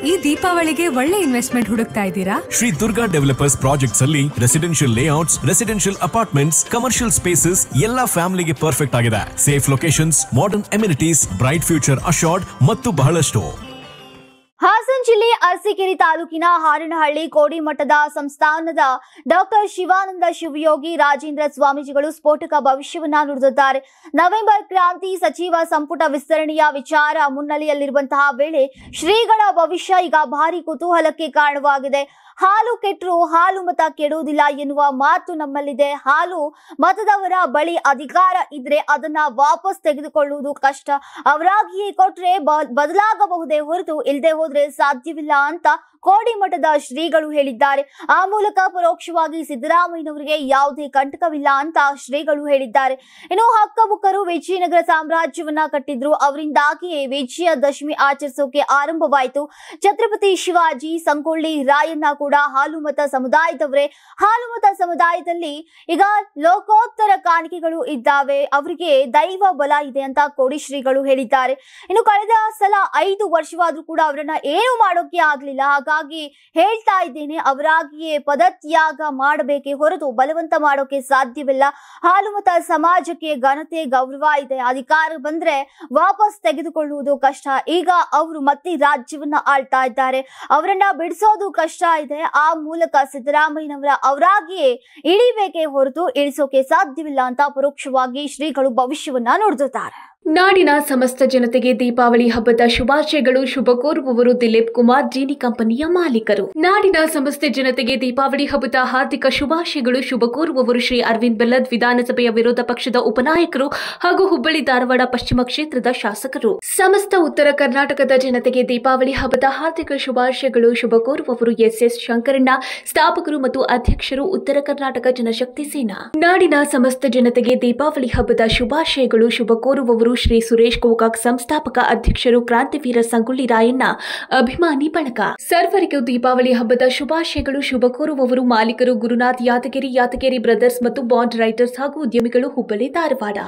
ಈ ದೀಪಾವಳಿಗೆ ಒಳ್ಳೆ ಇನ್ವೆಸ್ಟ್ಮೆಂಟ್ ಹುಡುಕ್ತಾ ಇದ್ದೀರಾ? ಶ್ರೀ ದುರ್ಗಾ ಡೆವಲಪರ್ಸ್ ಪ್ರಾಜೆಕ್ಟ್ಸ್ ಅಲ್ಲಿ residential layouts, residential apartments, commercial spaces ಎಲ್ಲಾ ಫ್ಯಾಮಿಲಿಗೆ ಪರ್ಫೆಕ್ಟ್ ಆಗಿದೆ. Safe locations, modern amenities, bright future assured ಮತ್ತು ಬಹಳಷ್ಟು. ಹಾಸನ ಜಿಲ್ಲೆ ಅರಸೀಕೆರೆ ತಾಲೂಕಿನ ಹಾರನಹಳ್ಳಿ ಕೋಡಿಮಠದ ಸಂಸ್ಥಾನದ ಡಾಕ್ಟರ್ ಶಿವಾನಂದ ಶಿವಯೋಗಿ ರಾಜೇಂದ್ರ ಸ್ವಾಮೀಜಿಗಳು ಸ್ಫೋಟಕ ಭವಿಷ್ಯವನ್ನ ನುಡಿದಿದ್ದಾರೆ. ನವೆಂಬರ್ ಕ್ರಾಂತಿ ಸಚಿವ ಸಂಪುಟ ವಿಸ್ತರಣೆಯ ವಿಚಾರ ಮುನ್ನೆಲೆಯಲ್ಲಿರುವಂತಹ ವೇಳೆ ಶ್ರೀಗಳ ಭವಿಷ್ಯ ಈಗ ಭಾರಿ ಕುತೂಹಲಕ್ಕೆ ಕಾರಣವಾಗಿದೆ. ಹಾಲು ಕೆಟ್ಟರು ಹಾಲು ಮತ ಕೆಡುವುದಿಲ್ಲ ಎನ್ನುವ ಮಾತು ನಮ್ಮಲ್ಲಿದೆ. ಹಾಲು ಮತದವರ ಬಳಿ ಅಧಿಕಾರ ಇದ್ರೆ ಅದನ್ನ ವಾಪಸ್ ತೆಗೆದುಕೊಳ್ಳುವುದು ಕಷ್ಟ. ಅವರಾಗಿಯೇ ಕೊಟ್ರೆ ಬದಲಾಗಬಹುದೇ ಹೊರತು ಇಲ್ಲದೆ ಹೋದ್ರೆ ಸಾಧ್ಯವಿಲ್ಲ ಅಂತ ಕೋಡಿಮಠದ ಶ್ರೀಗಳು ಹೇಳಿದ್ದಾರೆ. ಆ ಮೂಲಕ ಪರೋಕ್ಷವಾಗಿ ಸಿದ್ದರಾಮಯ್ಯನವರಿಗೆ ಯಾವುದೇ ಕಂಟಕವಿಲ್ಲ ಅಂತ ಶ್ರೀಗಳು ಹೇಳಿದ್ದಾರೆ. ಇನ್ನು ಹಕ್ಕಬುಕ್ಕರು ವಿಜಯನಗರ ಸಾಮ್ರಾಜ್ಯವನ್ನ ಕಟ್ಟಿದ್ರು. ಅವರಿಂದಾಗಿಯೇ ವಿಜಯದಶಮಿ ಆಚರಿಸೋಕೆ ಆರಂಭವಾಯಿತು. ಛತ್ರಪತಿ ಶಿವಾಜಿ, ಸಂಗೊಳ್ಳಿ ರಾಯಣ್ಣ ಕೂಡ ಹಾಲುಮತ ಸಮುದಾಯದವರೇ. ಹಾಲುಮತ ಸಮುದಾಯದಲ್ಲಿ ಈಗ ಲೋಕೋತ್ತರ ಕಾಣಿಕೆಗಳು ಇದ್ದಾವೆ. ಅವರಿಗೆ ದೈವ ಬಲ ಇದೆ ಅಂತ ಕೋಡಿ ಶ್ರೀಗಳು ಹೇಳಿದ್ದಾರೆ. ಇನ್ನು ಕಳೆದ ಸಲ 5 ವರ್ಷವಾದ್ರೂ ಕೂಡ ಅವರನ್ನ ಏನು ಮಾಡೋಕೆ ಆಗ್ಲಿಲ್ಲ. ಹಾಗಾಗಿ ಹೇಳ್ತಾ ಇದ್ದೇನೆ, ಅವರಾಗಿಯೇ ಪದತ್ಯಾಗ ಮಾಡಬೇಕೆ ಹೊರತು ಬಲವಂತ ಮಾಡೋಕೆ ಸಾಧ್ಯವಿಲ್ಲ. ಹಾಲುಮತ ಸಮಾಜಕ್ಕೆ ಘನತೆ, ಗೌರವ ಇದೆ. ಅಧಿಕಾರ ಬಂದ್ರೆ ವಾಪಸ್ ತೆಗೆದುಕೊಳ್ಳುವುದು ಕಷ್ಟ. ಈಗ ಅವರು ಮತ್ತೆ ರಾಜ್ಯವನ್ನ ಆಳ್ತಾ ಇದ್ದಾರೆ. ಅವರನ್ನ ಬಿಡಿಸೋದು ಕಷ್ಟ ಇದೆ. ಆ ಮೂಲಕ ಸಿದ್ದರಾಮಯ್ಯನವರ ಅವರಾಗಿಯೇ ಇಳಿಬೇಕೆ ಹೊರತು ಇಳಿಸೋಕೆ ಸಾಧ್ಯವಿಲ್ಲ ಅಂತ ಪರೋಕ್ಷವಾಗಿ ಶ್ರೀಗಳು ಭವಿಷ್ಯವನ್ನ ನುಡಿದಿದ್ದಾರೆ. ನಾಡಿನ ಸಮಸ್ತ ಜನತೆಗೆ ದೀಪಾವಳಿ ಹಬ್ಬದ ಶುಭಾಶಯಗಳು. ಶುಭ ಕೋರುವವರು ದಿಲೀಪ್ ಕುಮಾರ್, ಜೀನಿ ಕಂಪನಿಯ ಮಾಲೀಕರು. ನಾಡಿನ ಸಮಸ್ತ ಜನತೆಗೆ ದೀಪಾವಳಿ ಹಬ್ಬದ ಹಾರ್ದಿಕ ಶುಭಾಶಯಗಳು. ಶುಭ ಕೋರುವವರು ಶ್ರೀ ಅರವಿಂದ್ ಬೆಲ್ಲದ್, ವಿಧಾನಸಭೆಯ ವಿರೋಧ ಪಕ್ಷದ ಉಪನಾಯಕರು ಹಾಗೂ ಹುಬ್ಬಳ್ಳಿ ಧಾರವಾಡ ಪಶ್ಚಿಮ ಕ್ಷೇತ್ರದ ಶಾಸಕರು. ಸಮಸ್ತ ಉತ್ತರ ಕರ್ನಾಟಕದ ಜನತೆಗೆ ದೀಪಾವಳಿ ಹಬ್ಬದ ಹಾರ್ದಿಕ ಶುಭಾಶಯಗಳು. ಶುಭ ಕೋರುವವರು ಎಸ್ ಶಂಕರಣ್ಣ, ಸ್ಥಾಪಕರು ಮತ್ತು ಅಧ್ಯಕ್ಷರು, ಉತ್ತರ ಕರ್ನಾಟಕ ಜನಶಕ್ತಿ ಸೇನಾ. ನಾಡಿನ ಸಮಸ್ತ ಜನತೆಗೆ ದೀಪಾವಳಿ ಹಬ್ಬದ ಶುಭಾಶಯಗಳು. ಶುಭ ಕೋರುವವರು ಶ್ರೀ ಸುರೇಶ್ ಗೋಕಾಕ್, ಸಂಸ್ಥಾಪಕ ಅಧ್ಯಕ್ಷರು, ಕ್ರಾಂತಿವೀರ ಸಂಗೊಳ್ಳಿ ರಾಯಣ್ಣ ಅಭಿಮಾನಿ ಬಳಗ. ಸರ್ವರಿಗೂ ದೀಪಾವಳಿ ಹಬ್ಬದ ಶುಭಾಶಯಗಳು. ಶುಭ ಕೋರುವವರು ಮಾಲೀಕರು, ಗುರುನಾಥ್ ಯಾದಗಿರಿ, ಯಾದಗಿರಿ ಬ್ರದರ್ಸ್ ಮತ್ತು ಬಾಂಡ್ ರೈಟರ್ಸ್ ಹಾಗೂ ಉದ್ಯಮಿಗಳು, ಹುಬ್ಬಳ್ಳಿ ಧಾರವಾಡ.